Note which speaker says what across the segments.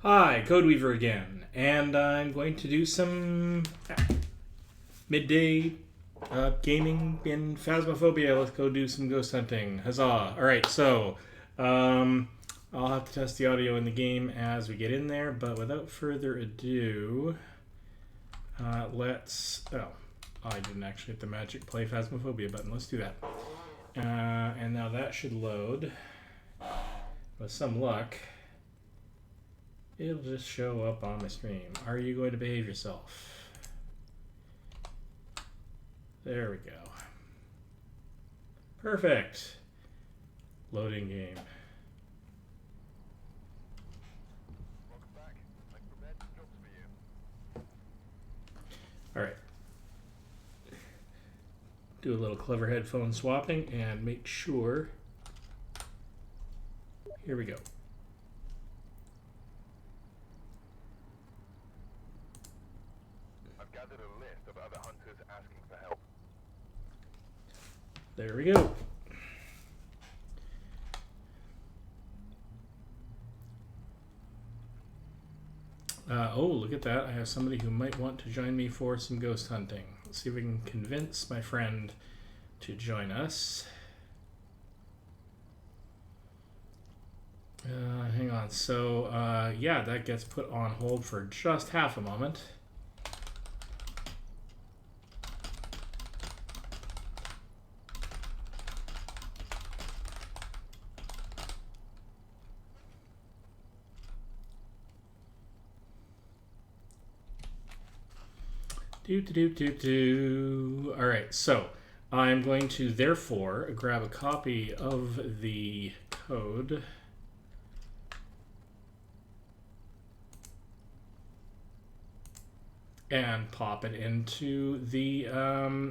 Speaker 1: Hi, Codeweaver again, and I'm going to do some midday gaming in Phasmophobia. Let's go do some ghost hunting. Huzzah! Alright, so I'll have to test the audio in the game as we get in there, but without further ado, let's. Oh, I didn't actually hit the magic play Phasmophobia button. Let's do that. And now that should load. With some luck, it'll just show up on the stream. Are you going to behave yourself? There we go. Perfect. Loading game.
Speaker 2: Welcome back. I've prepared some jobs for you.
Speaker 1: All right. Do a little clever headphone swapping and make sure. Here we go.
Speaker 2: I've gathered a list of other hunters asking for help.
Speaker 1: There we go. Oh, look at that. I have somebody who might want to join me for some ghost hunting. Let's see if we can convince my friend to join us. Hang on. So, yeah, that gets put on hold for just half a moment. All right, so I'm going to therefore grab a copy of the code. And pop it into the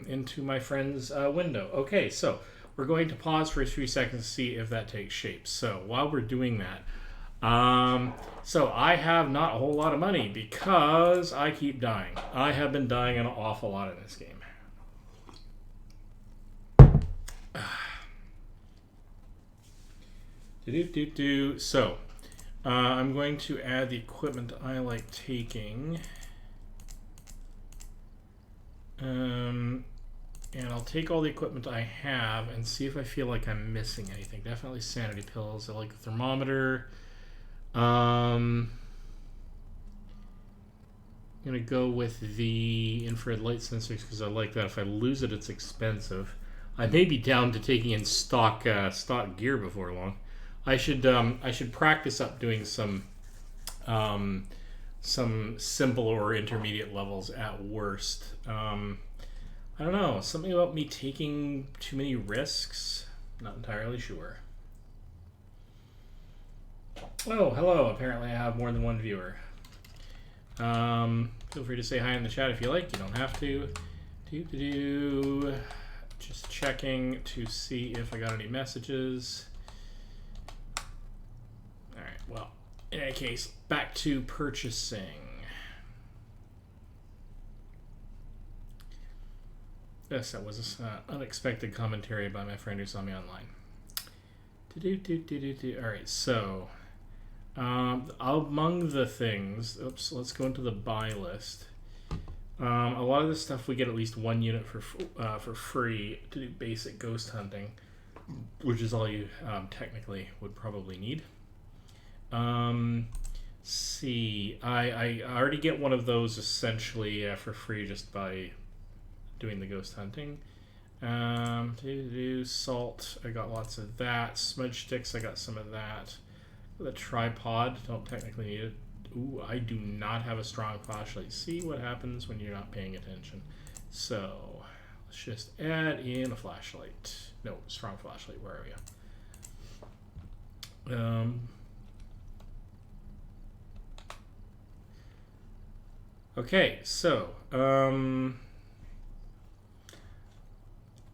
Speaker 1: into my friend's window. Okay, so we're going to pause for a few seconds to see if that takes shape. So while we're doing that, so I have not a whole lot of money because I keep dying. I have been dying an awful lot in this game. So I'm going to add the equipment I like taking. And I'll take all the equipment I have and see if I feel like I'm missing anything. Definitely sanity pills. I like the thermometer. I'm gonna go with the infrared light sensors because I like that. If I lose it, it's expensive. I may be down to taking in stock gear before long. I should practice up doing some simple or intermediate levels at worst. I don't know, something about me taking too many risks? Not entirely sure. Oh, hello. Apparently I have more than one viewer. Feel free to say hi in the chat if you like. You don't have to. Just checking to see if I got any messages. Alright, well, in any case, back to purchasing. Yes, that was an unexpected commentary by my friend who saw me online. Alright, so among the things, let's go into the buy list. A lot of this stuff we get at least one unit for free to do basic ghost hunting, which is all you technically would probably need. See, I already get one of those essentially for free just by doing the ghost hunting. Salt, I got lots of that. Smudge sticks, I got some of that. The tripod, don't technically need it. Ooh, I do not have a strong flashlight. See what happens when you're not paying attention. So let's just add in a flashlight. No, strong flashlight, where are you? Okay, so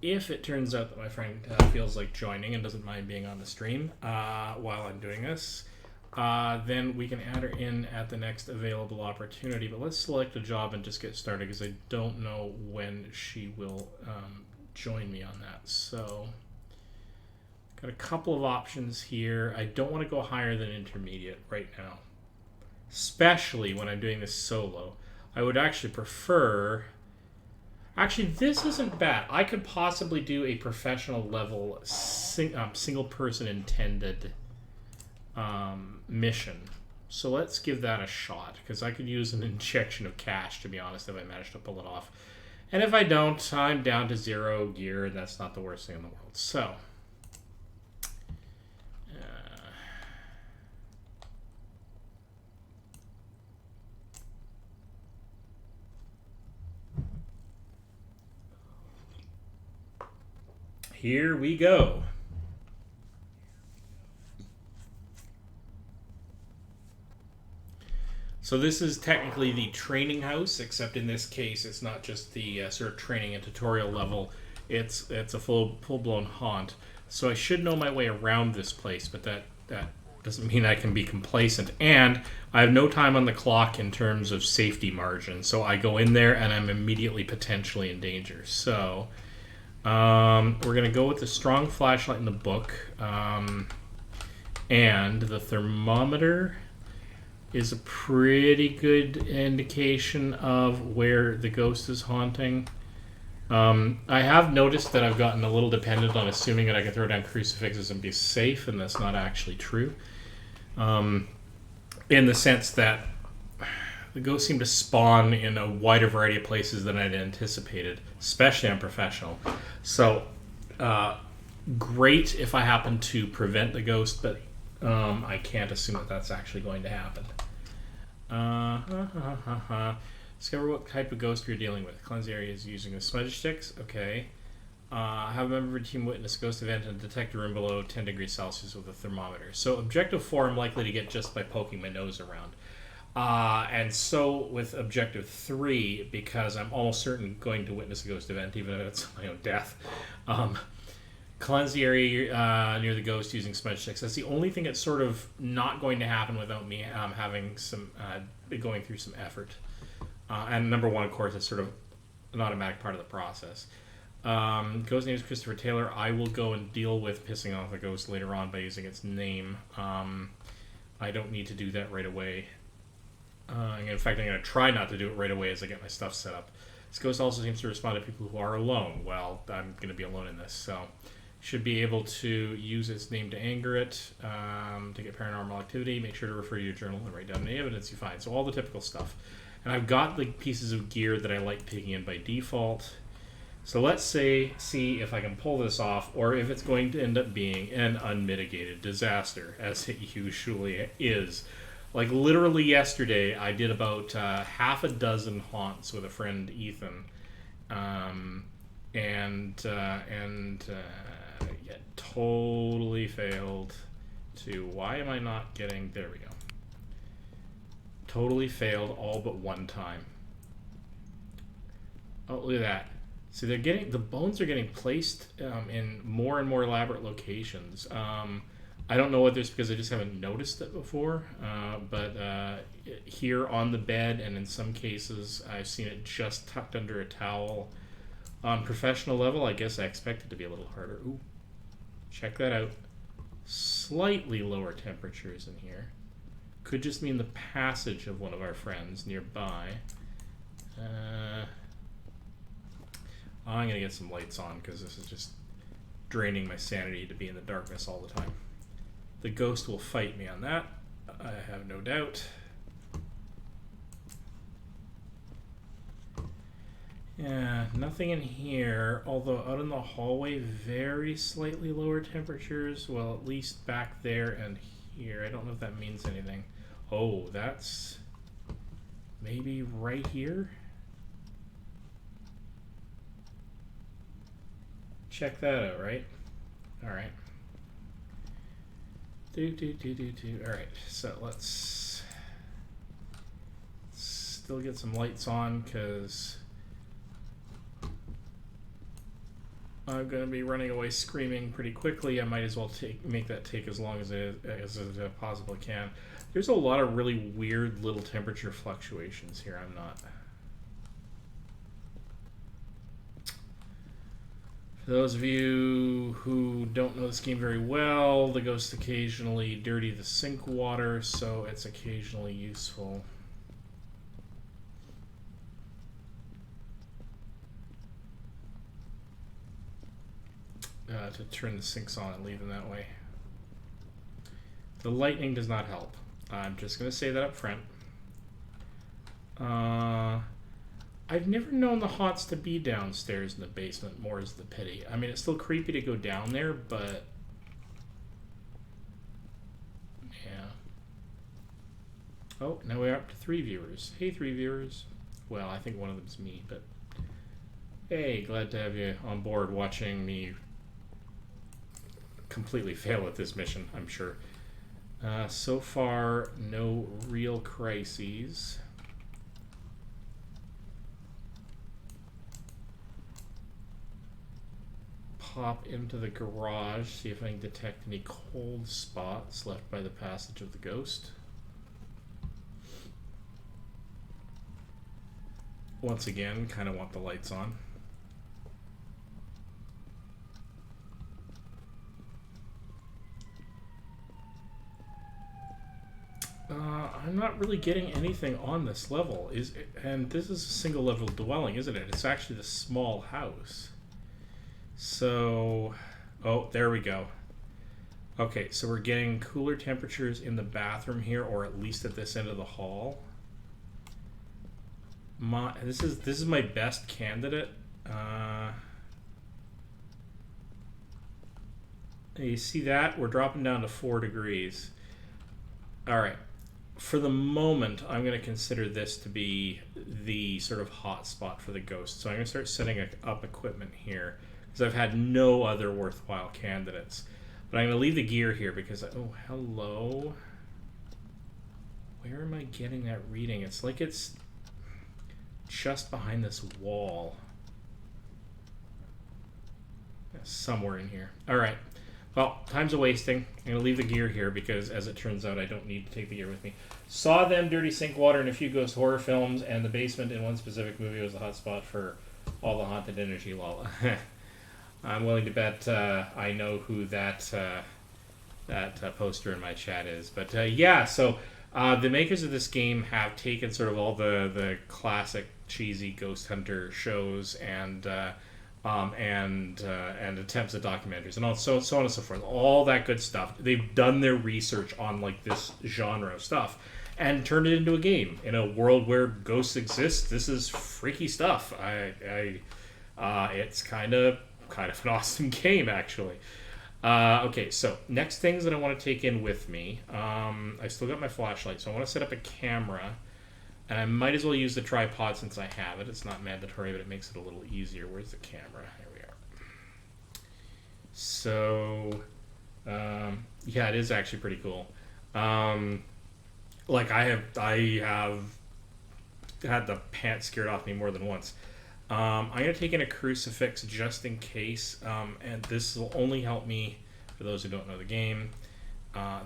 Speaker 1: if it turns out that my friend feels like joining and doesn't mind being on the stream while I'm doing this, then we can add her in at the next available opportunity. But let's select a job and just get started because I don't know when she will join me on that. So got a couple of options here. I don't want to go higher than intermediate right now. especially when I'm doing this solo. I would actually prefer. Actually, this isn't bad. I could possibly do a professional level single person intended mission. So let's give that a shot, because I could use an injection of cash, to be honest, if I manage to pull it off. And if I don't, I'm down to 0 gear, and that's not the worst thing in the world. So, here we go. So this is technically the training house, except in this case, it's not just the sort of training and tutorial level. It's a full-blown haunt. So I should know my way around this place, but that doesn't mean I can be complacent. And I have no time on the clock in terms of safety margin. So I go in there and I'm immediately potentially in danger. So we're going to go with the strong flashlight in the book. And the thermometer is a pretty good indication of where the ghost is haunting. I have noticed that I've gotten a little dependent on assuming that I can throw down crucifixes and be safe, and that's not actually true. In the sense that the ghosts seem to spawn in a wider variety of places than I'd anticipated, especially on professional. So, great if I happen to prevent the ghost, but I can't assume that that's actually going to happen. Discover what type of ghost you're dealing with. Cleanse areas using the smudge sticks. Okay. Have a member of your team witness a ghost event and detect a room below 10 degrees Celsius with a thermometer. So objective 4 I'm likely to get just by poking my nose around. And so with objective 3, because I'm almost certain going to witness a ghost event, even if it's my own death. Cleanse the area near the ghost using smudge sticks. That's the only thing that's sort of not going to happen without me having some going through some effort. And number 1, of course, is sort of an automatic part of the process. Ghost name is Christopher Taylor. I will go and deal with pissing off the ghost later on by using its name. I don't need to do that right away. In fact, I'm going to try not to do it right away as I get my stuff set up. This ghost also seems to respond to people who are alone. Well, I'm going to be alone in this, so should be able to use its name to anger it, to get paranormal activity. Make sure to refer to your journal and write down any evidence you find. So all the typical stuff. And I've got the pieces of gear that I like taking in by default. So let's see if I can pull this off, or if it's going to end up being an unmitigated disaster, as it usually is. Like literally yesterday, I did about half a dozen haunts with a friend, Ethan, and totally failed to. Why am I not getting? There we go. Totally failed all but one time. Oh, look at that. See, the bones are getting placed in more and more elaborate locations. I don't know whether it's because I just haven't noticed it before, but here on the bed, and in some cases I've seen it just tucked under a towel. On professional level, I guess I expect it to be a little harder. Ooh, check that out. Slightly lower temperatures in here. Could just mean the passage of one of our friends nearby. I'm going to get some lights on because this is just draining my sanity to be in the darkness all the time. The ghost will fight me on that, I have no doubt. Yeah, nothing in here, although out in the hallway, very slightly lower temperatures. Well, at least back there and here. I don't know if that means anything. Oh, that's maybe right here? Check that out, right? Alright. Alright, so let's still get some lights on, because I'm going to be running away screaming pretty quickly. I might as well make that take as long as it possibly can. There's a lot of really weird little temperature fluctuations here. I'm not... For those of you who don't don't know this game very well. The ghosts occasionally dirty the sink water, so it's occasionally useful. To turn the sinks on and leave them that way. The lightning does not help. I'm just going to say that up front. I've never known the haunts to be downstairs in the basement, more is the pity. I mean, it's still creepy to go down there, but... yeah. Oh, now we're up to 3 viewers. Hey, 3 viewers. Well, I think one of them's me, but... hey, glad to have you on board watching me completely fail at this mission, I'm sure. So far, no real crises. Pop into the garage, see if I can detect any cold spots left by the passage of the ghost. Once again, kind of want the lights on. I'm not really getting anything on this level. And this is a single level dwelling, isn't it? It's actually the small house. So, oh, there we go. Okay, so we're getting cooler temperatures in the bathroom here, or at least at this end of the hall. This is my best candidate. You see that? We're dropping down to 4 degrees. All right. For the moment, I'm going to consider this to be the sort of hot spot for the ghost. So I'm going to start setting up equipment here, because I've had no other worthwhile candidates. But I'm going to leave the gear here because... oh, hello. Where am I getting that reading? It's like it's just behind this wall. Somewhere in here. All right. Well, time's a wasting. I'm going to leave the gear here because, as it turns out, I don't need to take the gear with me. Saw them, dirty sink water, in a few ghost horror films, and the basement in one specific movie was the hotspot for all the haunted energy. Lol. I'm willing to bet I know who that poster in my chat is. But yeah, so the makers of this game have taken sort of all the classic cheesy ghost hunter shows and attempts at documentaries and so on and so forth, all that good stuff. They've done their research on like this genre of stuff and turned it into a game in a world where ghosts exist. This is freaky stuff. It's kind of an awesome game, actually. Okay, so next things that I want to take in with me. I still got my flashlight, so I want to set up a camera. And I might as well use the tripod since I have it. It's not mandatory, but it makes it a little easier. Where's the camera? Here we are. So, yeah, it is actually pretty cool. Like I have had the pants scared off me more than once. I'm going to take in a crucifix just in case, and this will only help me, for those who don't know the game,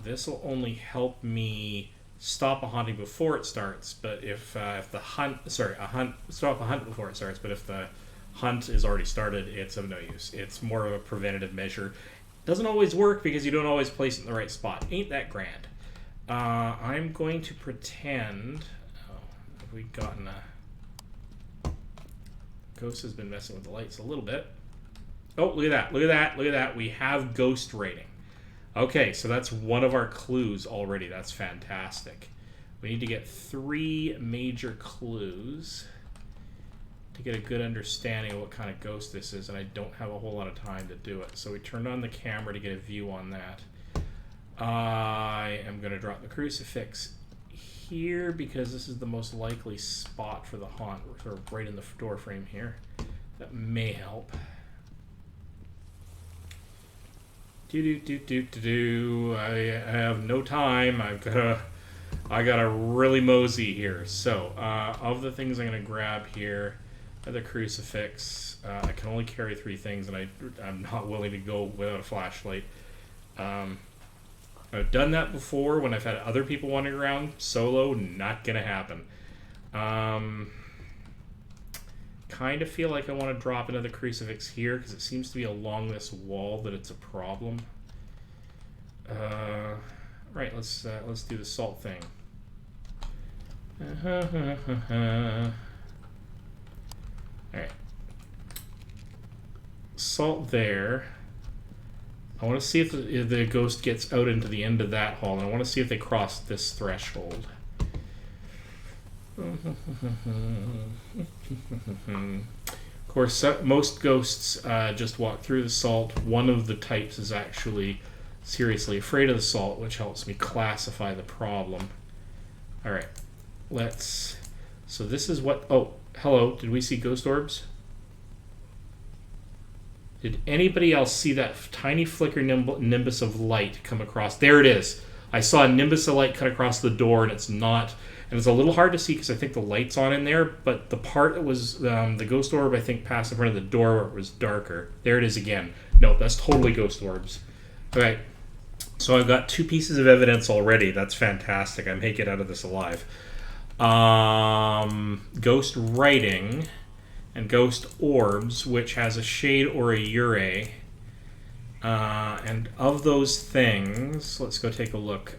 Speaker 1: this will only help me stop a haunting before it starts, but if the hunt, stop a hunt before it starts, but if the hunt is already started, it's of no use. It's more of a preventative measure. Doesn't always work because you don't always place it in the right spot. Ain't that grand. I'm going to pretend... oh, have we gotten a... Ghost has been messing with the lights a little bit. Oh, look at that, look at that, look at that. We have ghost rating. Okay, so that's one of our clues already. That's fantastic. We need to get 3 major clues to get a good understanding of what kind of ghost this is, and I don't have a whole lot of time to do it. So we turned on the camera to get a view on that. I am going to drop the crucifix here because this is the most likely spot for the haunt. We're sort of right in the door frame here. That may help. I have no time. I gotta really mosey here. So, of the things I'm gonna grab here, the crucifix. I can only carry 3 things, and I'm not willing to go without a flashlight. I've done that before when I've had other people wandering around solo. Not gonna happen. kind of feel like I want to drop another crucifix here because it seems to be along this wall that it's a problem. Right, let's do the salt thing. Alright. Salt there. I want to see if the ghost gets out into the end of that hall, and I want to see if they cross this threshold. Of course, most ghosts just walk through the salt. One of the types is actually seriously afraid of the salt, which helps me classify the problem. Alright, let's... So this is what... Oh, hello, did we see ghost orbs? Did anybody else see that tiny flicker nimbus of light come across? There it is. I saw a nimbus of light cut across the door, and it's not... And it's a little hard to see because I think the light's on in there, but the part that was the ghost orb, I think, passed in front of the door where it was darker. There it is again. No, that's totally ghost orbs. All right. So I've got 2 pieces of evidence already. That's fantastic. I may get out of this alive. Ghost writing and ghost orbs, which has a shade or a ure. And of those things, let's go take a look.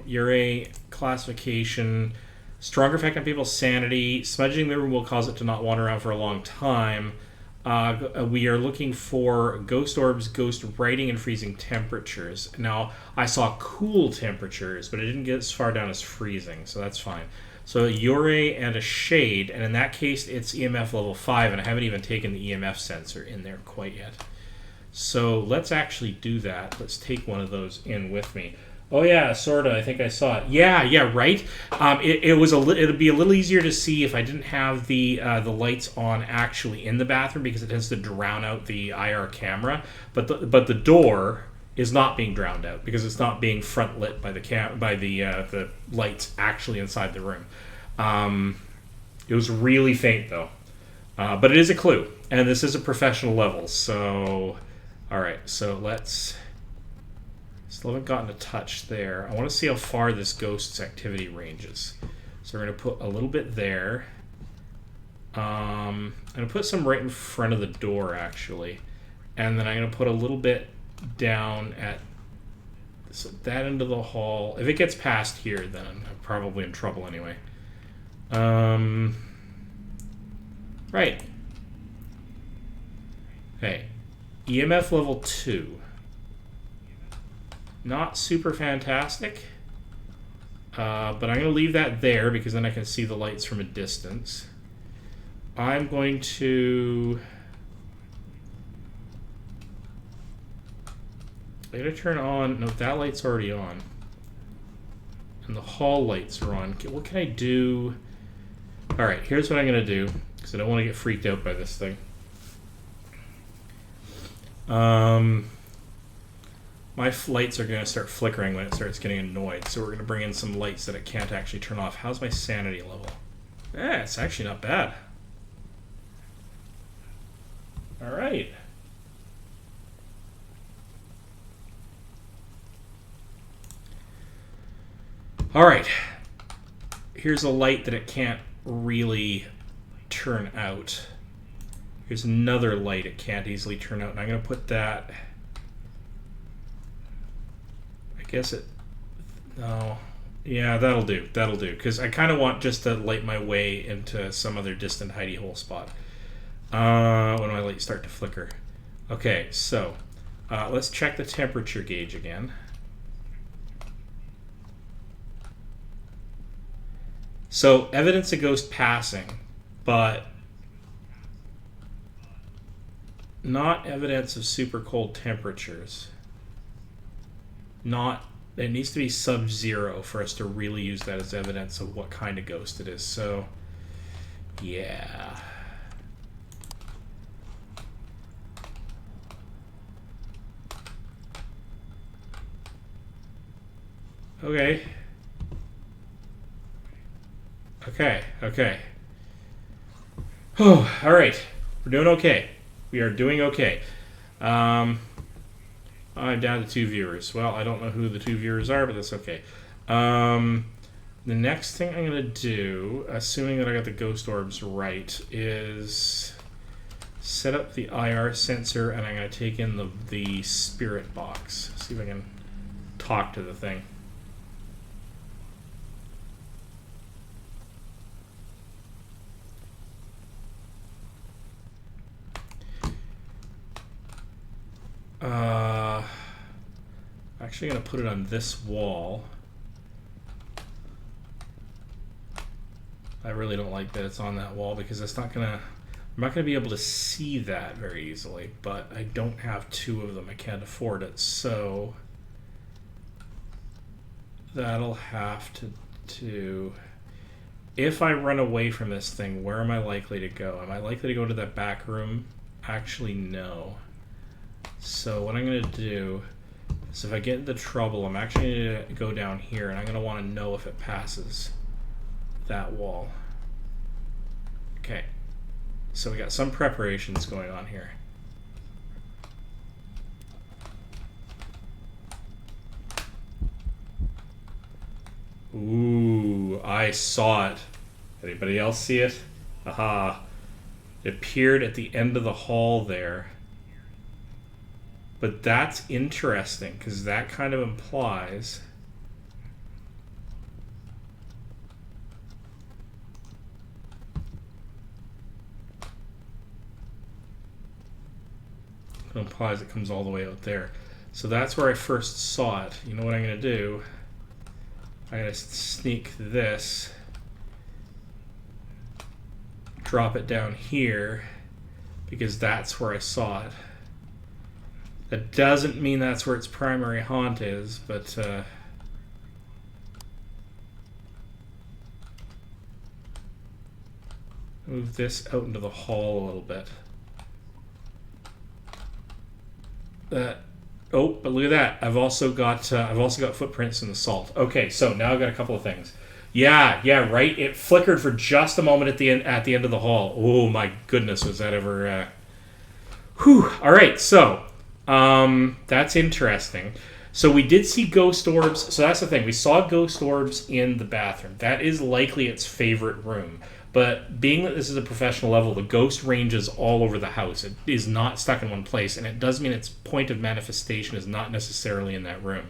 Speaker 1: Ure classification, stronger effect on people's sanity. Smudging the room will cause it to not wander around for a long time. We are looking for ghost orbs, ghost writing, and freezing temperatures. Now, I saw cool temperatures, but it didn't get as far down as freezing, so that's fine. So Ure and a shade, and in that case, it's EMF level 5, and I haven't even taken the EMF sensor in there quite yet. So let's actually do that. Let's take one of those in with me. Oh yeah, sorta. I think I saw it. Yeah, right. It'd be a little easier to see if I didn't have the lights on actually in the bathroom because it tends to drown out the IR camera. But the door is not being drowned out because it's not being front lit by the lights actually inside the room. It was really faint though, but it is a clue, and this is a professional level. So, all right. So let's. Still haven't gotten a touch there. I want to see how far this ghost's activity ranges. So we're going to put a little bit there. I'm going to put some right in front of the door, actually. And then I'm going to put a little bit down at that end of the hall. If it gets past here, then I'm probably in trouble anyway. Right. Okay. EMF level 2. Not super fantastic, but I'm going to leave that there because then I can see the lights from a distance. I'm going to turn on, no, that light's already on. And the hall lights are on. What can I do? All right, here's what I'm going to do because I don't want to get freaked out by this thing. My lights are going to start flickering when it starts getting annoyed, so we're going to bring in some lights that it can't actually turn off. How's my sanity level? Yeah, it's actually not bad. All right. All right. Here's a light that it can't really turn out. Here's another light it can't easily turn out, and I'm going to put that... Guess it. No. Yeah, that'll do. That'll do. Because I kind of want just to light my way into some other distant hidey hole spot. When my lights start to flicker. Okay, so let's check the temperature gauge again. So evidence of ghost passing, but not evidence of super cold temperatures. It needs to be sub-zero for us to really use that as evidence of what kind of ghost it is. So, yeah. Okay. Oh, all right. We're doing okay. We are doing okay. I'm down to 2 viewers. Well, I don't know who the 2 viewers are, but that's okay. The next thing I'm going to do, assuming that I got the ghost orbs right, is set up the IR sensor, and I'm going to take in the spirit box. See if I can talk to the thing. Actually going to put it on this wall. I really don't like that it's on that wall because it's not gonna. I'm not gonna be able to see that very easily. But I don't have two of them. I can't afford it, so that'll have to. If I run away from this thing, where am I likely to go? Am I likely to go to that back room? Actually, no. So what I'm gonna do is, if I get into trouble, I'm actually gonna go down here, and I'm gonna want to know if it passes that wall. Okay, so we got some preparations going on here. Ooh, I saw it. Anybody else see it? Aha. It appeared at the end of the hall there. But that's interesting, because that kind of implies it comes all the way out there. So that's where I first saw it. You know what I'm going to do? I'm going to sneak this, drop it down here, because that's where I saw it. That doesn't mean that's where its primary haunt is, but move this out into the hall a little bit. Oh, but look at that! I've also got footprints in the salt. Okay, so now I've got a couple of things. Yeah, right. It flickered for just a moment at the end of the hall. Oh my goodness, was that ever? Whew. All right, so that's interesting. So we did see ghost orbs. So that's the thing. We saw ghost orbs in the bathroom. That is likely its favorite room. But being that this is a professional level, the ghost ranges all over the house. It is not stuck in one place, and it does mean its point of manifestation is not necessarily in that room.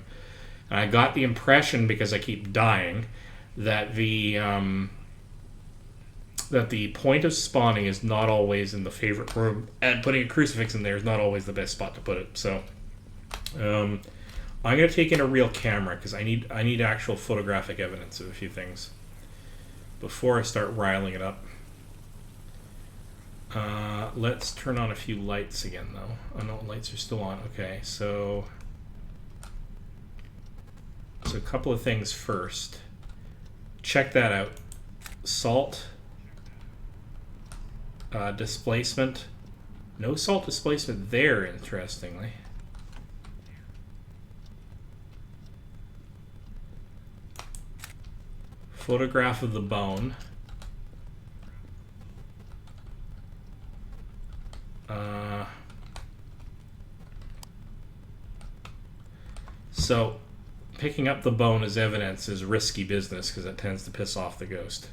Speaker 1: And I got the impression, because I keep dying, that the point of spawning is not always in the favorite room, and putting a crucifix in there is not always the best spot to put it. So I'm going to take in a real camera, because I need actual photographic evidence of a few things before I start riling it up. Let's turn on a few lights again, though. Oh no, lights are still on. Okay, so a couple of things first. Check that out. Salt displacement. No salt displacement there, interestingly. Photograph of the bone. So picking up the bone as evidence is risky business, because it tends to piss off the ghost.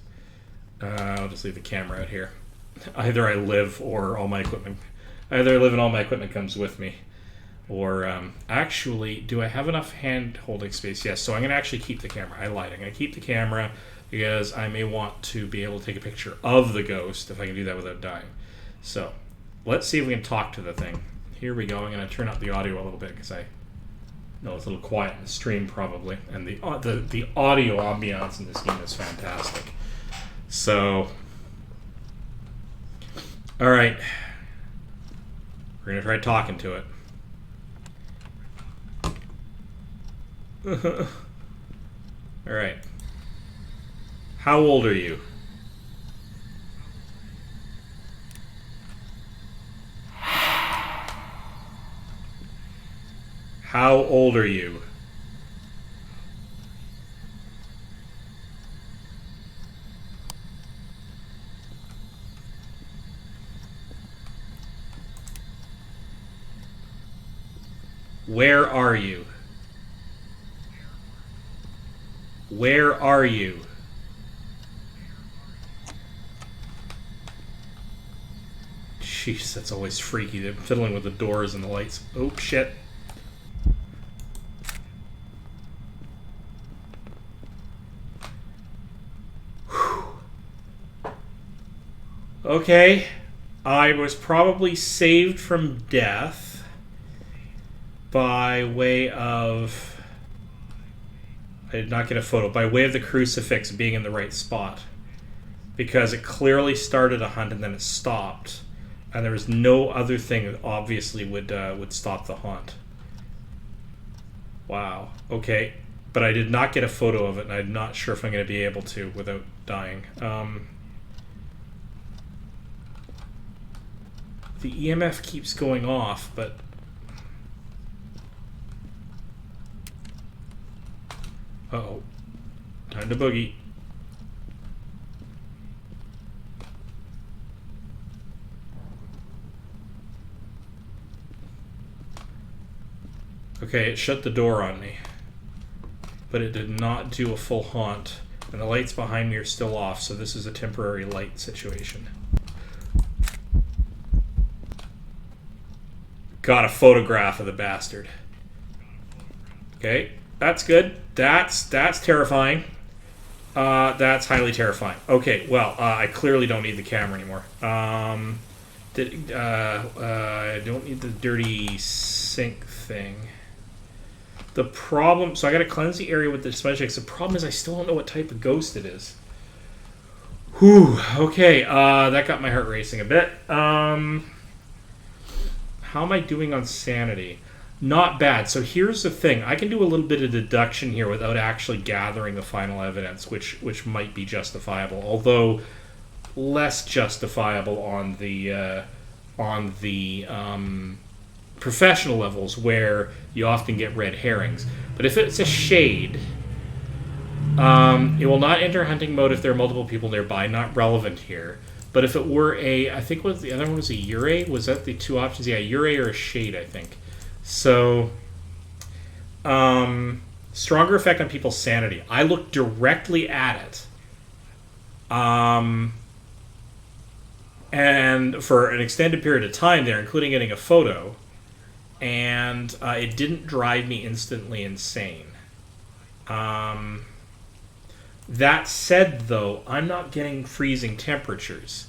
Speaker 1: I'll just leave the camera out here. Either I live, or all my equipment. Either I live and all my equipment comes with me. Or, actually, do I have enough hand holding space? Yes, so I'm going to actually keep the camera. I lied. I'm going to keep the camera because I may want to be able to take a picture of the ghost if I can do that without dying. So, let's see if we can talk to the thing. Here we go. I'm going to turn up the audio a little bit because I know it's a little quiet in the stream probably. And the audio ambiance in this game is fantastic. So, alright. We're going to try talking to it. Alright. How old are you? How old are you? Where are you? Where are you? Jeez, that's always freaky. They're fiddling with the doors and the lights. Oh, shit. Whew. Okay. I was probably saved from death by way of... I did not get a photo. By way of the crucifix being in the right spot. Because it clearly started a hunt and then it stopped. And there was no other thing that obviously would stop the haunt. Wow. Okay. But I did not get a photo of it, and I'm not sure if I'm going to be able to without dying. The EMF keeps going off, but... Uh-oh. Time to boogie. Okay, it shut the door on me. But it did not do a full haunt. And the lights behind me are still off, so this is a temporary light situation. Got a photograph of the bastard. Okay, that's good. That's terrifying. That's highly terrifying. Okay, well, I clearly don't need the camera anymore. I don't need the dirty sink thing. The problem... So I gotta cleanse the area with the smudge mix. The problem is I still don't know what type of ghost it is. Whew. Okay, that got my heart racing a bit. How am I doing on sanity? Not bad. So here's the thing. I can do a little bit of deduction here without actually gathering the final evidence, which might be justifiable. Although less justifiable on the professional levels where you often get red herrings. But if it's a shade, it will not enter hunting mode if there are multiple people nearby. Not relevant here. But if it were a, I think the other one was a Ure. Was that the two options? Yeah, Ure or a shade, I think. So, stronger effect on people's sanity. I looked directly at it. And for an extended period of time there, including getting a photo, and it didn't drive me instantly insane. That said, though, I'm not getting freezing temperatures.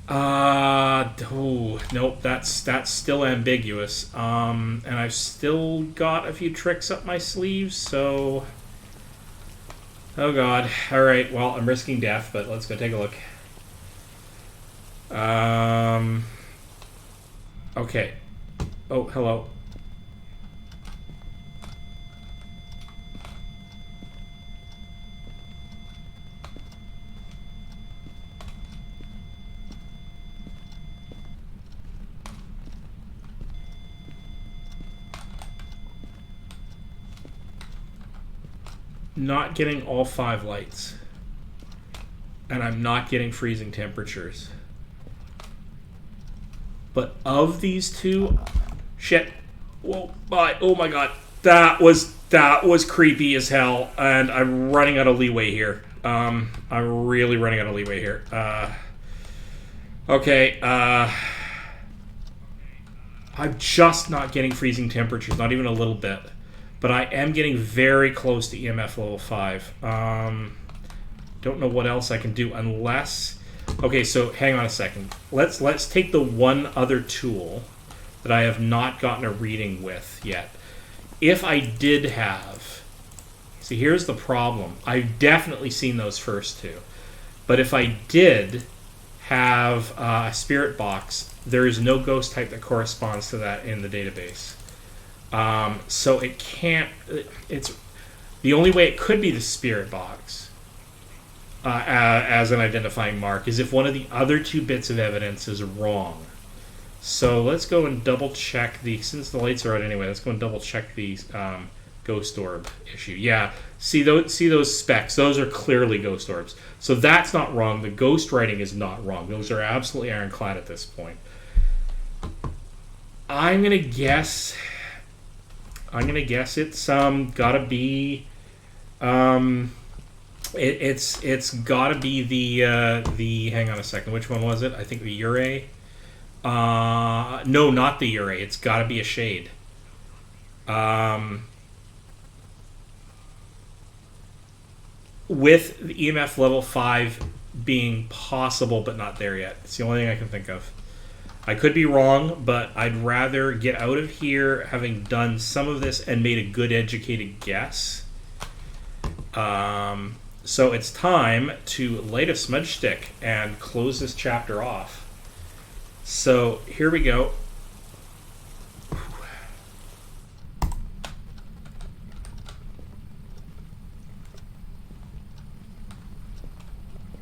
Speaker 1: Nope, that's still ambiguous. And I've still got a few tricks up my sleeves, so... Oh god. Alright, well, I'm risking death, but let's go take a look. Okay. Oh, hello. Not getting all 5 lights. And I'm not getting freezing temperatures. But of these two... Shit. Whoa, oh my god. That was creepy as hell. And I'm running out of leeway here. I'm really running out of leeway here. Okay. I'm just not getting freezing temperatures. Not even a little bit. But I am getting very close to EMF level 5. Don't know what else I can do unless... Okay, so hang on a second. Let's take the one other tool that I have not gotten a reading with yet. If I did have... See, here's the problem. I've definitely seen those first two. But if I did have a spirit box, there is no ghost type that corresponds to that in the database. So it can't... It's the only way it could be the spirit box as an identifying mark is if one of the other 2 bits of evidence is wrong. So let's go and double check the... Since the lights are out anyway, let's go and double check the ghost orb issue. Yeah, see those specs? Those are clearly ghost orbs. So that's not wrong. The ghost writing is not wrong. Those are absolutely ironclad at this point. I'm gonna guess it's gotta be it's gotta be the hang on a second, which one was it? I think the Ure. No, not the Uri. It's got to be a shade. With the EMF level 5 being possible but not there yet. It's the only thing I can think of. I could be wrong, but I'd rather get out of here having done some of this and made a good educated guess. So it's time to light a smudge stick and close this chapter off. So here we go.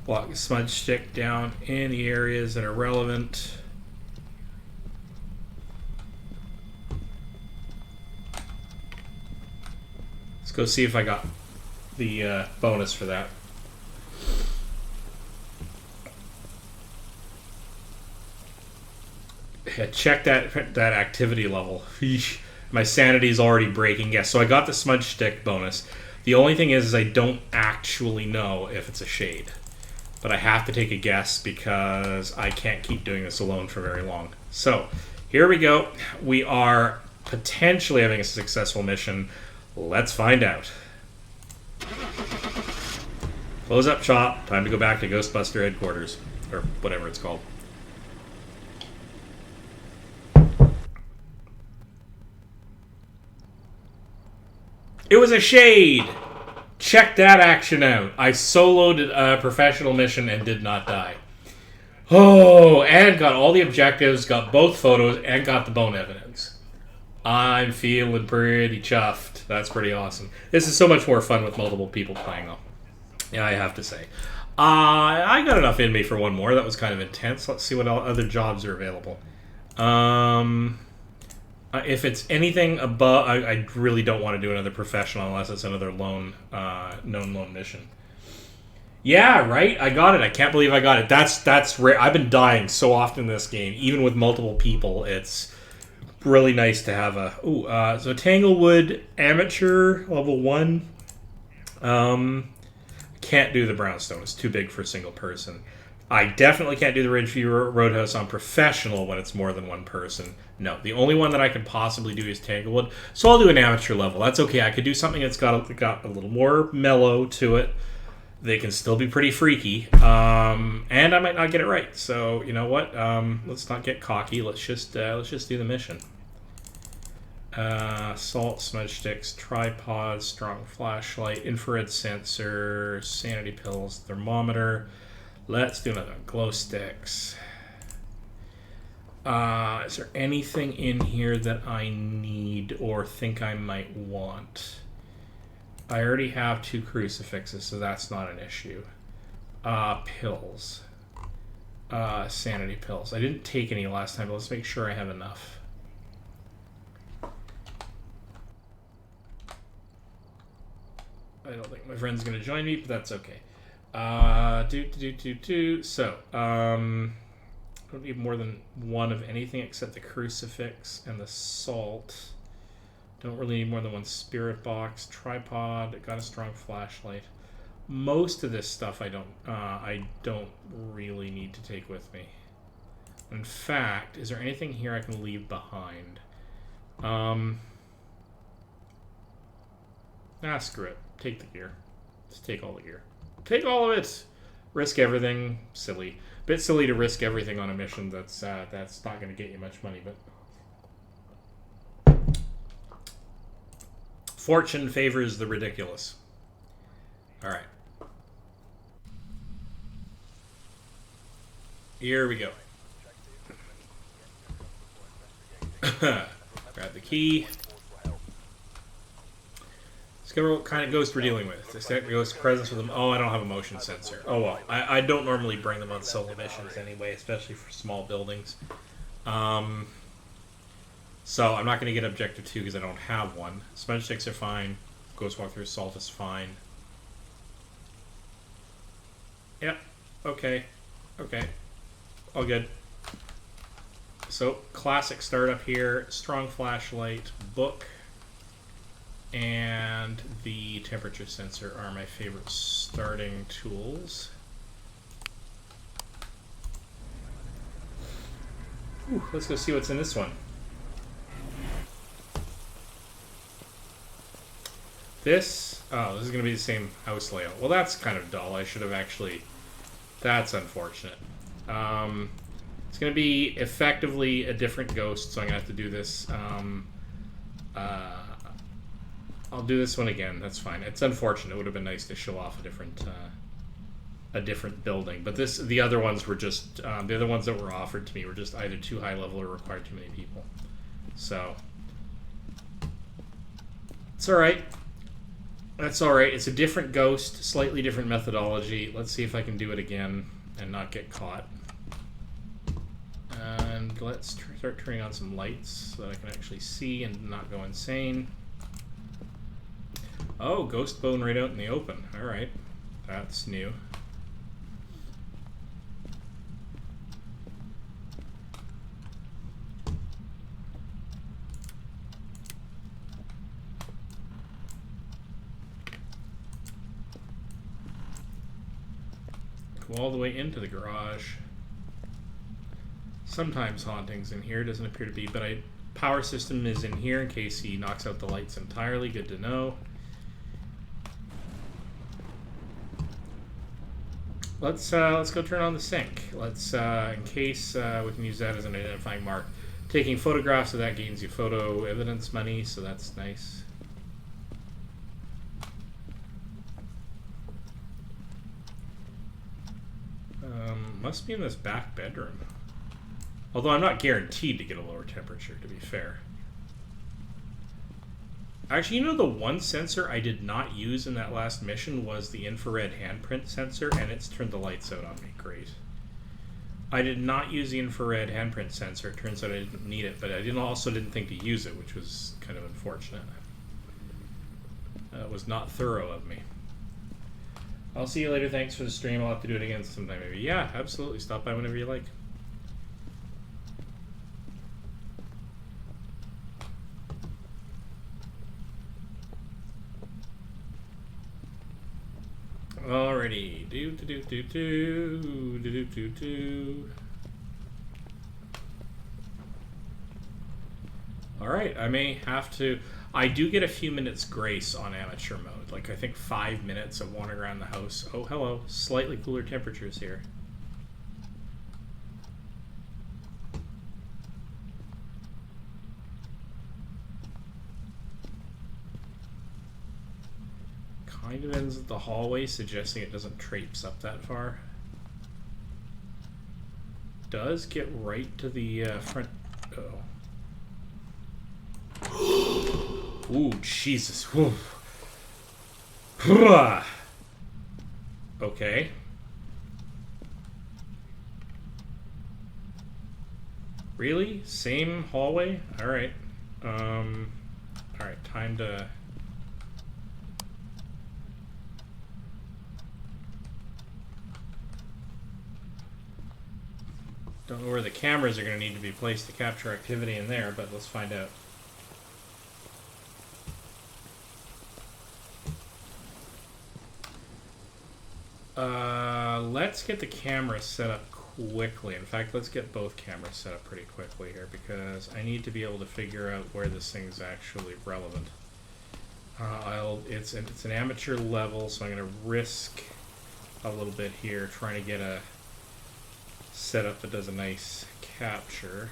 Speaker 1: Block the smudge stick down in the areas that are relevant. Let's go see if I got the bonus for that. Yeah, check that activity level. My sanity is already breaking. Yes, so I got the smudge stick bonus. The only thing is I don't actually know if it's a shade. But I have to take a guess because I can't keep doing this alone for very long. So, here we go. We are potentially having a successful mission. Let's find out. Close up shop. Time to go back to Ghostbuster headquarters. Or whatever it's called. It was a shade! Check that action out. I soloed a professional mission and did not die. Oh, and got all the objectives, got both photos, and got the bone evidence. I'm feeling pretty chuffed. That's pretty awesome. This is so much more fun with multiple people playing, though. Yeah, I have to say. I got enough in me for one more. That was kind of intense. Let's see what other jobs are available. If it's anything above, I really don't want to do another professional unless it's another known lone mission. Yeah, right. I got it. I can't believe I got it. That's rare. I've been dying so often in this game, even with multiple people. It's really nice to have a. So Tanglewood Amateur level 1. Can't do the Brownstone. It's too big for a single person. I definitely can't do the Ridgeview Roadhouse on professional when it's more than one person. No, the only one that I could possibly do is Tanglewood. So I'll do an amateur level. That's okay. I could do something that's got a little more mellow to it. They can still be pretty freaky. And I might not get it right. So, you know what? Let's not get cocky. Let's just do the mission. Salt, smudge sticks, tripod, strong flashlight, infrared sensor, sanity pills, thermometer. Let's do another one. Glow sticks. Is there anything in here that I need or think I might want? I already have 2 crucifixes, so that's not an issue. Pills. Sanity pills. I didn't take any last time, but let's make sure I have enough. I don't think my friend's going to join me, but that's okay. So, I don't need more than one of anything except the crucifix and the salt. Don't really need more than one spirit box. Tripod. Got a strong flashlight. Most of this stuff I don't really need to take with me. In fact, is there anything here I can leave behind? Screw it. Take the gear. Just take all the gear. Take all of it. Risk everything. Silly. Bit silly to risk everything on a mission that's not going to get you much money, but fortune favors the ridiculous. All right. Here we go. Grab the key. Discover what kind of ghost we're dealing with. Detect ghost presence with them. Oh, I don't have a motion sensor. Oh well. I don't normally bring them on solo missions anyway, especially for small buildings. So I'm not going to get objective 2 because I don't have one. Smudge sticks are fine. Ghost walk through assault is fine. Yep. Okay. All good. So classic startup here. Strong flashlight. Book. And the temperature sensor are my favorite starting tools. Ooh, let's go see what's in this one. This, oh, this is going to be the same house layout. Well, that's kind of dull. I should have actually, that's unfortunate. It's going to be effectively a different ghost, so I'm going to have to do this. I'll do this one again. That's fine. It's unfortunate. It would have been nice to show off a different building, but the other ones were just the other ones that were offered to me were just either too high level or required too many people. So it's all right. That's all right. It's a different ghost, slightly different methodology. Let's see if I can do it again and not get caught. And let's start turning on some lights so that I can actually see and not go insane. Oh, ghost bone right out in the open. All right, that's new. Go all the way into the garage. Sometimes hauntings in here, doesn't appear to be, but power system is in here in case he knocks out the lights entirely. Good to know. Let's go turn on the sink. Let's in case we can use that as an identifying mark. Taking photographs of that gains you photo evidence money, so that's nice. Must be in this back bedroom. Although I'm not guaranteed to get a lower temperature, to be fair. Actually, you know, the one sensor I did not use in that last mission was the infrared handprint sensor, and it's turned the lights out on me. Great. I did not use the infrared handprint sensor. It turns out I didn't need it, but I also didn't think to use it, which was kind of unfortunate. That was not thorough of me. I'll see you later. Thanks for the stream. I'll have to do it again sometime maybe. Yeah, absolutely. Stop by whenever you like. Alrighty. Alright, I may have to... I do get a few minutes grace on amateur mode. Like, I think 5 minutes of wandering around the house. Oh, hello. Slightly cooler temperatures here. Kind of ends at the hallway, suggesting it doesn't traipse up that far. Does get right to the front... Oh. Ooh, Jesus. Ooh. Okay. Really? Same hallway? Alright. Alright, time to... Don't know where the cameras are going to need to be placed to capture activity in there, but let's find out. Let's get the camera set up quickly. In fact, let's get both cameras set up pretty quickly here because I need to be able to figure out where this thing's actually relevant. It's an amateur level, so I'm going to risk a little bit here trying to get a setup that does a nice capture.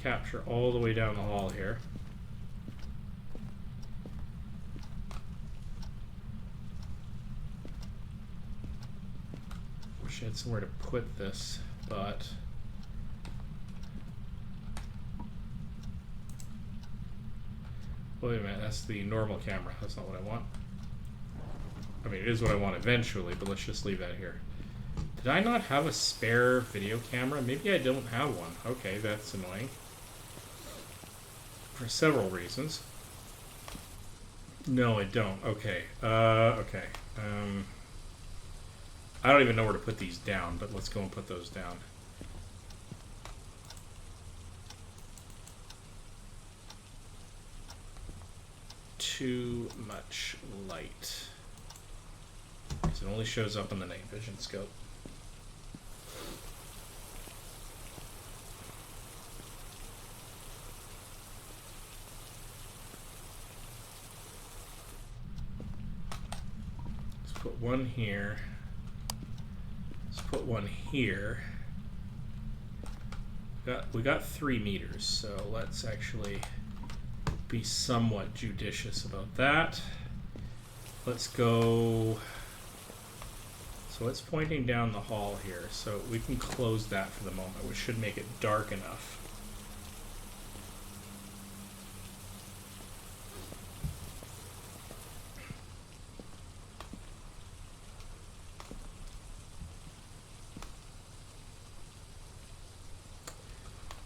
Speaker 1: Capture all the way down the hall here. Wish I had somewhere to put this, but wait a minute, that's the normal camera. That's not what I want. I mean, it is what I want eventually, but let's just leave that here. Did I not have a spare video camera? Maybe I don't have one. Okay, that's annoying. For several reasons. No, I don't. Okay. Okay. I don't even know where to put these down, but let's go and put those down. too much light. So it only shows up on the night vision scope. Let's put one here. Let's put one here. We got 3 meters, so let's actually be somewhat judicious about that. Let's go. So it's pointing down the hall here, so we can close that for the moment, which should make it dark enough.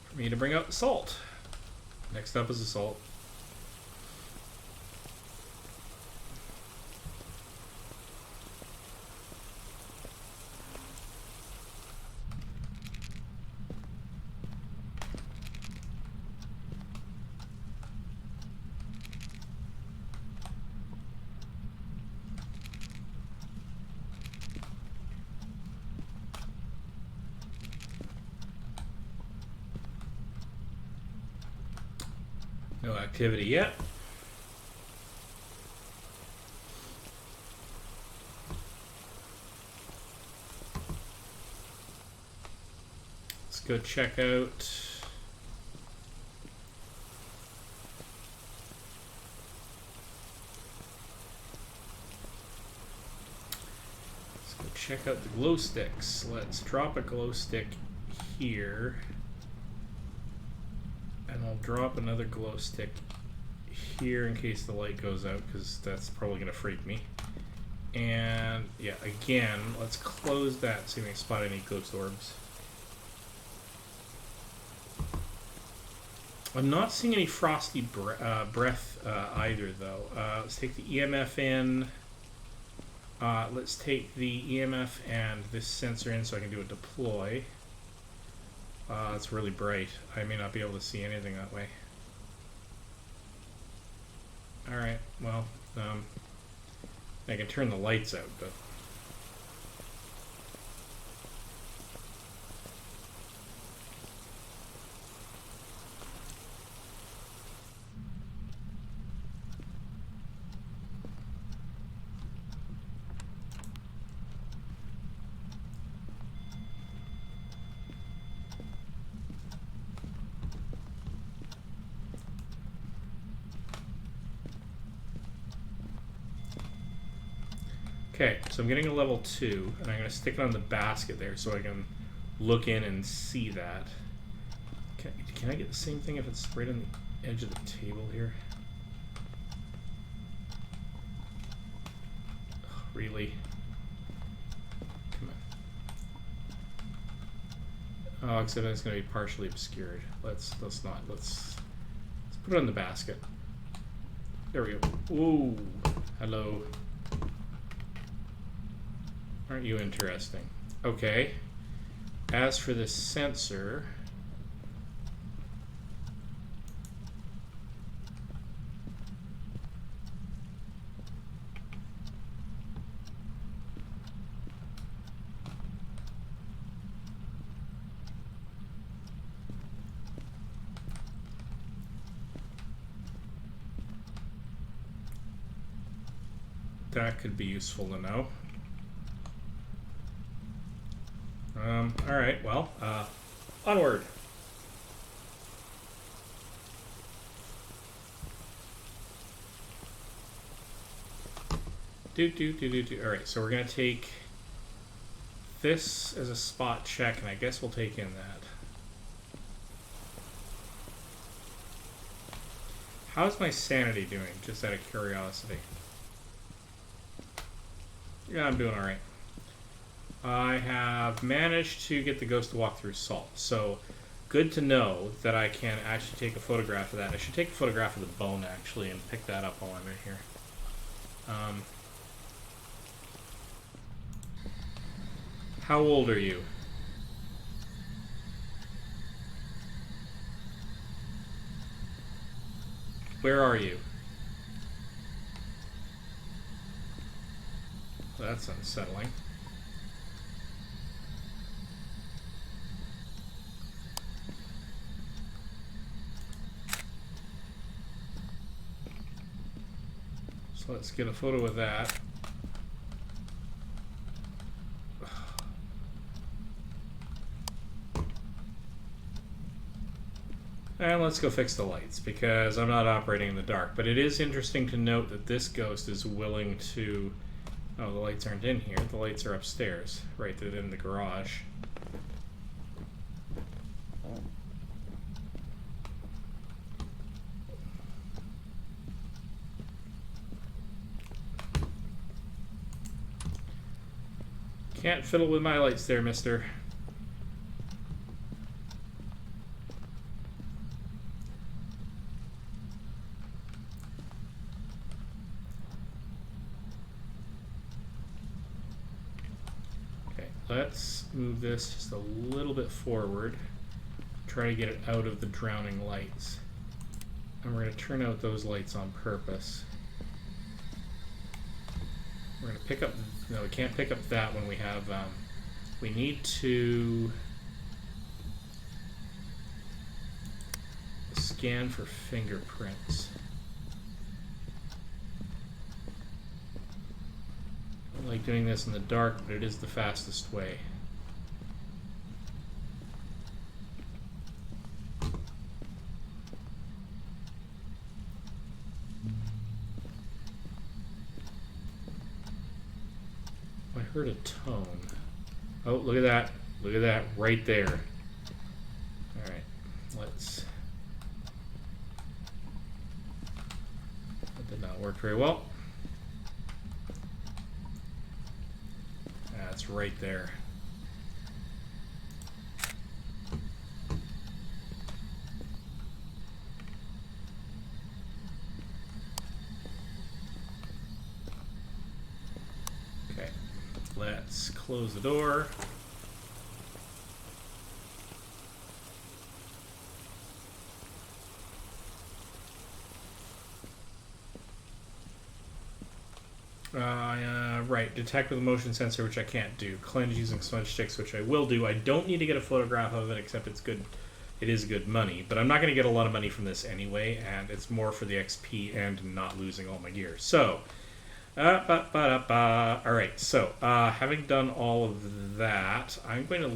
Speaker 1: For me to bring out the salt. Next up is the salt. No activity yet. Let's go check out. Let's go check out the glow sticks. Let's drop a glow stick here. And I'll drop another glow stick here in case the light goes out, because that's probably going to freak me. And yeah, again, let's close that, see if we can spot any ghost orbs. I'm not seeing any frosty breath either, though. Let's take the EMF in. Let's take the EMF and this sensor in so I can do a deploy. It's really bright. I may not be able to see anything that way. Alright, well, I can turn the lights out, but... Okay, so I'm getting a level 2, and I'm going to stick it on the basket there so I can look in and see that. Can I get the same thing if it's right on the edge of the table here? Oh, really? Come on. Oh, except it's going to be partially obscured. Let's put it on the basket. There we go. Ooh, hello. Aren't you interesting? Okay. As for the sensor, that could be useful to know. Alright, well, onward. Alright, so we're going to take this as a spot check, and I guess we'll take in that. How's my sanity doing, just out of curiosity? Yeah, I'm doing alright. I have managed to get the ghost to walk through salt, so good to know that I can actually take a photograph of that. I should take a photograph of the bone, actually, and pick that up while I'm in here. How old are you? Where are you? That's unsettling. So let's get a photo of that. And let's go fix the lights, because I'm not operating in the dark. But it is interesting to note that this ghost is willing to... Oh, the lights aren't in here. The lights are upstairs, right there in the garage. Can't fiddle with my lights there, mister. Let's move this just a little bit forward. Try to get it out of the drowning lights. And we're going to turn out those lights on purpose. We're going to pick up... No, we can't pick up that when we have... we need to... scan for fingerprints. I like doing this in the dark, but it is the fastest way. I heard a tone. Oh, look at that. Look at that right there. Alright, let's... That did not work very well. That's right there. Okay, let's close the door. Right, detect with a motion sensor, which I can't do. Cleanse using smudge sticks, which I will do. I don't need to get a photograph of it, except it's good. It is good money, but I'm not going to get a lot of money from this anyway, and it's more for the XP and not losing all my gear. So, alright, so, having done all of that, I'm going to,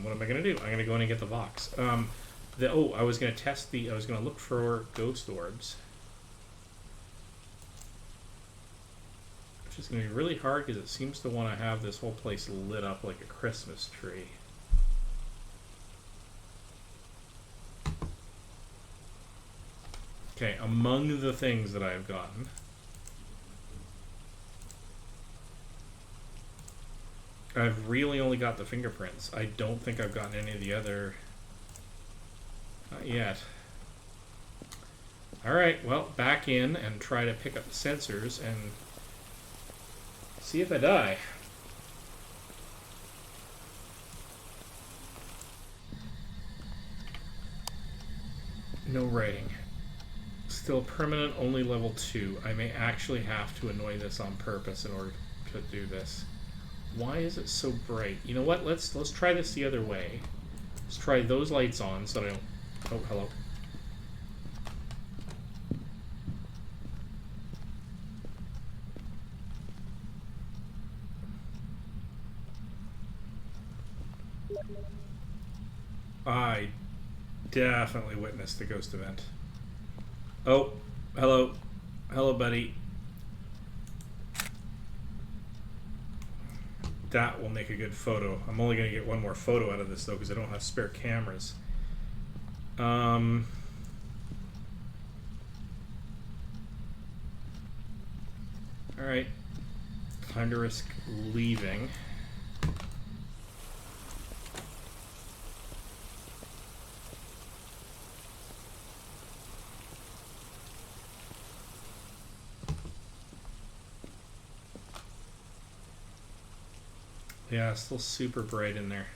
Speaker 1: what am I going to do? I'm going to go in and get the box. I was going to test I was going to look for ghost orbs. Which is going to be really hard because it seems to want to have this whole place lit up like a Christmas tree. Okay, among the things that I've gotten, I've really only got the fingerprints. I don't think I've gotten any of the other... Not yet. Alright, well, back in and try to pick up the sensors and see if I die. No writing. Still permanent, only level 2. I may actually have to annoy this on purpose in order to do this. Why is it so bright? You know what? Let's try this the other way. Let's try those lights on so that I don't... Oh, hello. I definitely witnessed the ghost event. Oh, hello. Hello, buddy. That will make a good photo. I'm only going to get one more photo out of this, though, because I don't have spare cameras. Alright. Time to risk leaving. Yeah, still super bright in there.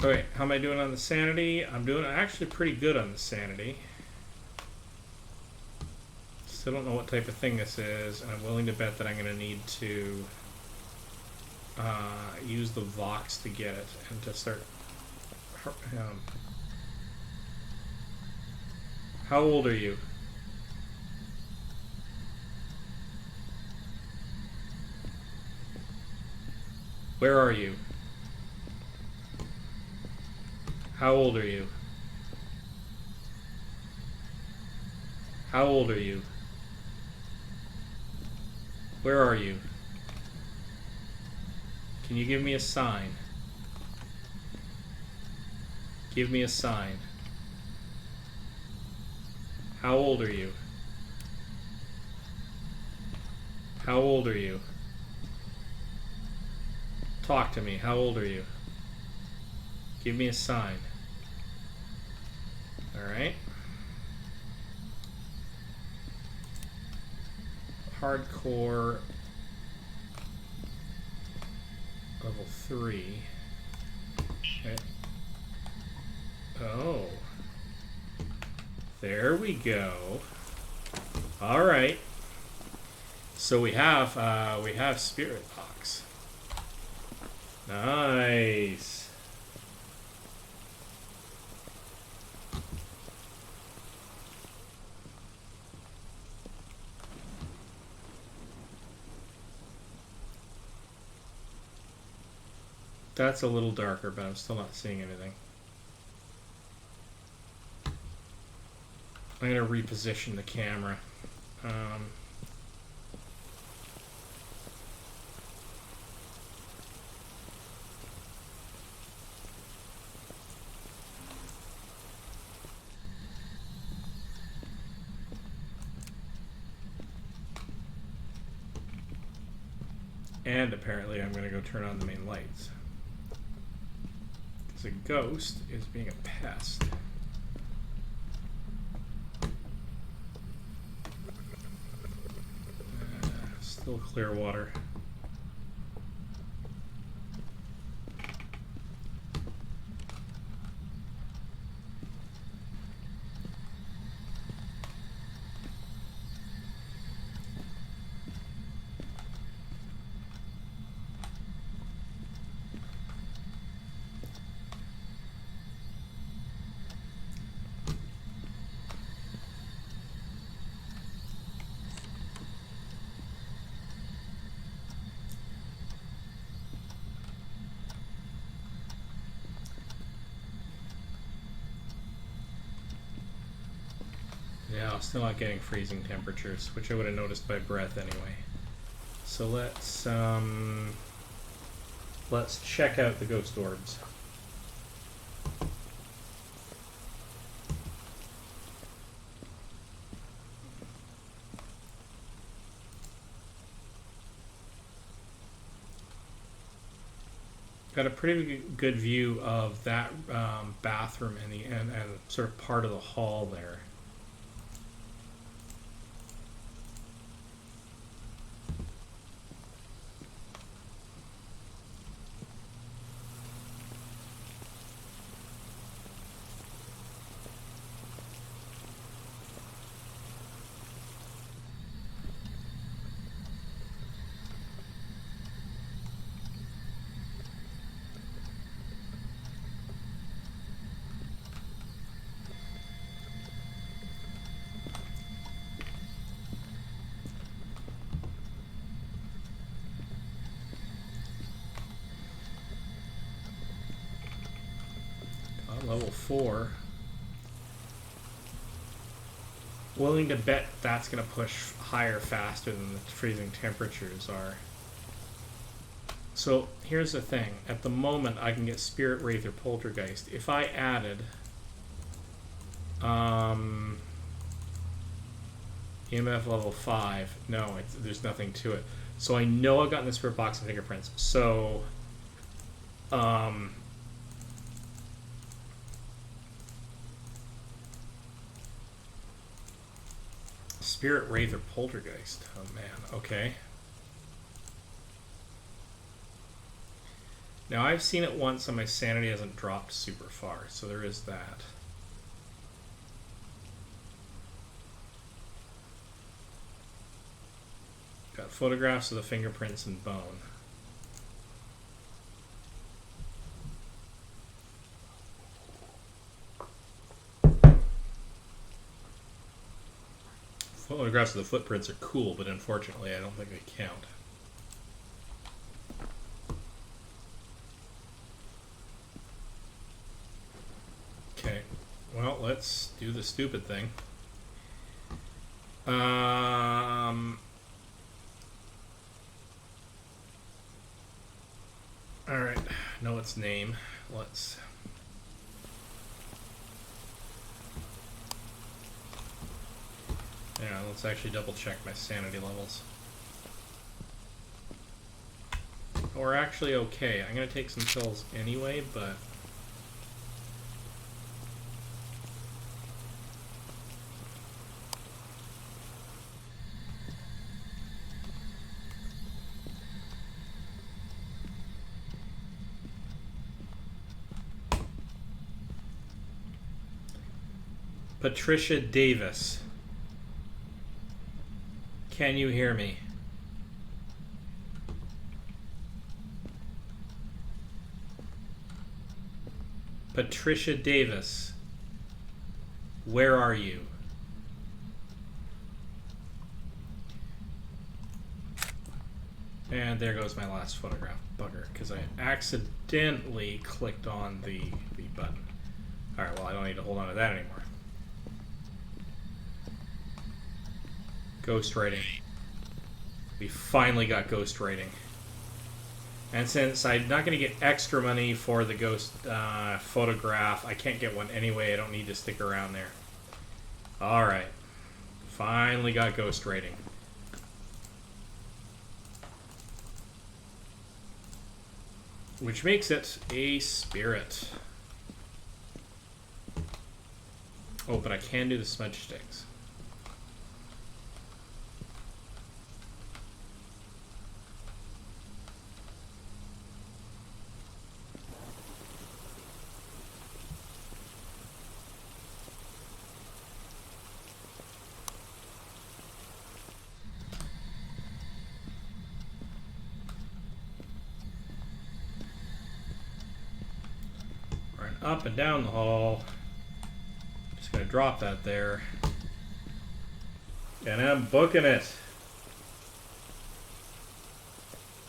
Speaker 1: Okay, how am I doing on the sanity? I'm doing actually pretty good on the sanity. Still don't know what type of thing this is, and I'm willing to bet that I'm going to need to use the Vox to get it and to start. How old are you? Where are you? How old are you? How old are you? Where are you? Can you give me a sign? Give me a sign. How old are you? How old are you? Talk to me. How old are you? Give me a sign. Alright. Hardcore level 3. Okay. Oh. There we go. Alright. So we have Spirit Box. Nice. That's a little darker, but I'm still not seeing anything. I'm going to reposition the camera. And apparently I'm going to go turn on the main lights. Because a ghost is being a pest. Still clear water. Yeah, still not getting freezing temperatures, which I would have noticed by breath anyway. So let's check out the ghost orbs. Got a pretty good view of that bathroom and sort of part of the hall there. Level 4. Willing to bet that's going to push higher faster than the freezing temperatures are. So here's the thing. At the moment, I can get Spirit Wraith or Poltergeist. If I added EMF level 5, no, there's nothing to it. So I know I've gotten the Spirit Box and Fingerprints. So Spirit Wraith or Poltergeist. Oh man, okay. Now, I've seen it once and my sanity hasn't dropped super far, so there is that. Got photographs of the fingerprints and bone. Photographs of the footprints are cool, but unfortunately I don't think they count. Okay, well, let's do the stupid thing. Alright, know its name. Let's... Yeah, let's actually double check my sanity levels. We're actually okay. I'm going to take some pills anyway, but... Patricia Davis. Can you hear me? Patricia Davis. Where are you? And there goes my last photograph. Bugger, because I accidentally clicked on the button. Alright, well, I don't need to hold on to that anymore. Ghost writing. We finally got ghost writing. And since I'm not going to get extra money for the ghost photograph, I can't get one anyway. I don't need to stick around there. Alright. Finally got ghost writing. Which makes it a spirit. Oh, but I can do the smudge sticks. Up and down the hall. Just gonna drop that there. And I'm booking it.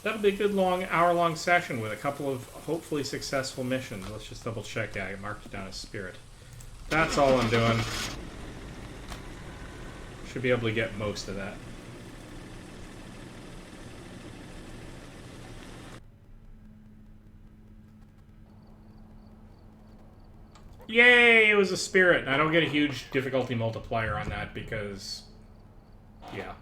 Speaker 1: That'll be a good long hour-long session with a couple of hopefully successful missions. Let's just double check. Yeah, I marked it down as spirit. That's all I'm doing. Should be able to get most of that. Yay, it was a spirit. And I don't get a huge difficulty multiplier on that because, yeah.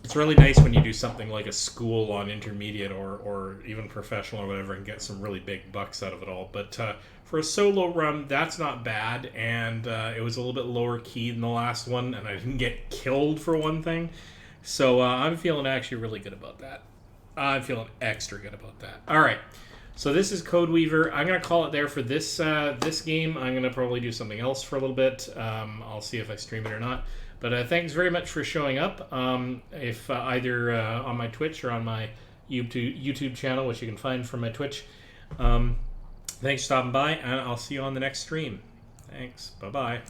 Speaker 1: It's really nice when you do something like a school on intermediate or even professional or whatever and get some really big bucks out of it all. But for a solo run, that's not bad. And it was a little bit lower key than the last one, and I didn't get killed for one thing. So I'm feeling actually really good about that. I'm feeling extra good about that. All right. So this is Code Weaver. I'm going to call it there for this this game. I'm going to probably do something else for a little bit. I'll see if I stream it or not. But thanks very much for showing up. If either on my Twitch or on my YouTube channel, which you can find from my Twitch. Thanks for stopping by, and I'll see you on the next stream. Thanks. Bye-bye.